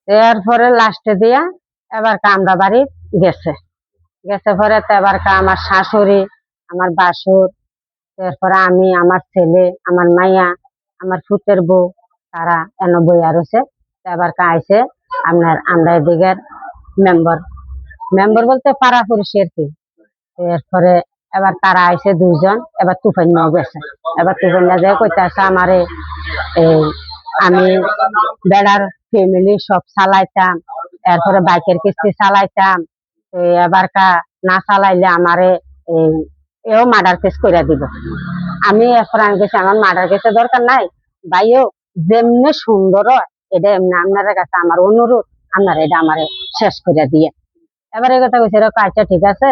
এরপরে লাস্টে দিয়া এবার আমরা বাড়ি গেছে গেছে পরে তো এবার আমার শাশুড়ি, আমার বাসুর, এরপরে আমি, আমার ছেলে, আমার মাইয়া, আমার ফুতের বউ, তারা এন বইয়া রয়েছে। এবার আইসে আপনার আমরা এদিকের মেম্বার মেম্বার বলতে পাড়া পড়শি আর কি। এরপরে এবার তারা আইসে দুইজন, এবার তুফান নিয়ে গেছে। এবার তুফান যে কইতেছে আমারে এই আমি বেড়ার ফ্যামিলি সব চালাইতাম, এরপরে বাইকের কিস্তি চালাইতাম, এবার না চালাইলে আমারে এও মার্ডার কেস করে দিব। আমি এখন গেছি, আমার মার্ডার কেসের দরকার নাই ভাইও, যেমনি সুন্দর এটা এমনি আপনার কাছে আমার অনুরোধ, আপনার এটা আমার শেষ করে দিয়ে। এবার এই কথা কইছে, আচ্ছা ঠিক আছে,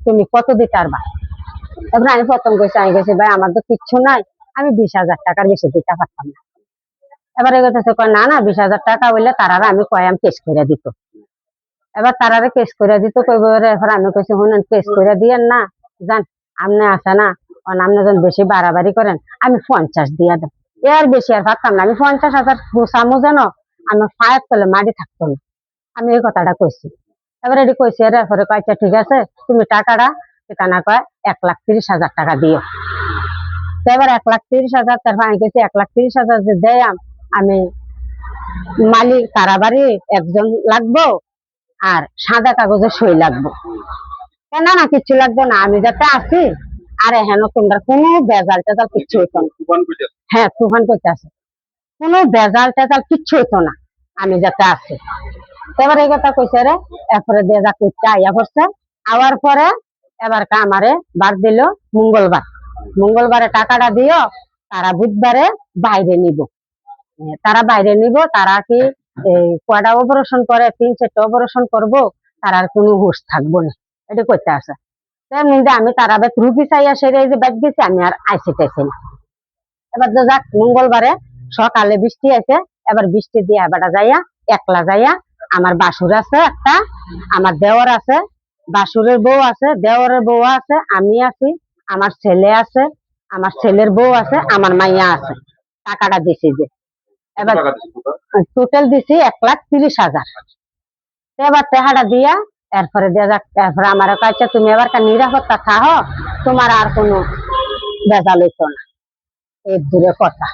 তুমি কত দিতে পারবা? এবার আমি প্রথম গেছি ভাই আমার তো কিচ্ছু নাই, আমি 20,000 টাকার বেশি দিতে পারতাম না। এবার এই কথা কয় না না, 20,000 টাকা হইলে তারারা আমি কয়াম কেস করে দিত। এবার তারারে কেস করে দিত কইব। এবার আমি কইছি শুনেন, কেস করে দিয়েন না, জান আপনি আছে না, আপনি যখন বেশি বাড়াবাড়ি করেন আমি 50 দিয়ে দেব, এর বেশি আর পারতাম না। আমি 50,000 গুছামো যেন আমার ফায়ার তলে মাটি থাকতো না, আমি এই কথাটা কইছি। এবার এটি কইছি, এরপরে কয়েকটা ঠিক আছে, তুমি টাকাটা ঠিকানা কয় 1,30,000 টাকা দিও। এবার 1,30,000, তারপর আমি কেছি 1,30,000 যে দেয় আমি মালিক কারাবাড়ি একজন লাগবো আর সাদা কাগজে সই লাগবো। না না কিচ্ছু লাগবে না, আমি যাতে আছি। আরে হেন তোমরা কোনো বেজাল টেজাল কিচ্ছু হইতো না। হ্যাঁ তুফান করতে আছে, কোনো বেজাল টেজাল কিচ্ছু হইতো না, আমি যাতে আছি। এবার এই কথা কইছে রে। এরপরে দিয়ে যা করতে আইয়া পড়ছে, আওয়ার পরে এবার আমারে বার দিল মঙ্গলবার। মঙ্গলবারে টাকাটা দিও, তারা বুধবারে বাইরে নিব। তারা বাইরে নিব, তারা কি কয়টা অপারেশন করে, 3-4টা অপারেশন করবো, তার আর কোনো হুশ থাকবো না, এটা করতে আসে। আমি তারা রুগী চাইয়া সেরে যে বাদ গেছি, আমি আর আইসি টাইছি না। এবার তো যাক মঙ্গলবারে সকালে বৃষ্টি আছে, এবার বৃষ্টি দিয়ে এবার যাইয়া একলা যাইয়া, আমার বাসুর আছে একটা, আমার দেওর আছে, বাসুরের বউ আছে, দেওরের বউ আছে, আমি আছি, আমার ছেলে আছে, আমার ছেলের বউ আছে, আমার মাইয়া আছে। টাকাটা দিছি যে এবার টোটাল দিছি 1,30,000। এবার টাকাটা দিয়া এরপরে দিয়া যাক, এরপরে আমার কাছে তুমি এবার নিরাপত্তা থাকো, তোমার আর কোনো বেজাল হইতো না, এই দূরে কথা।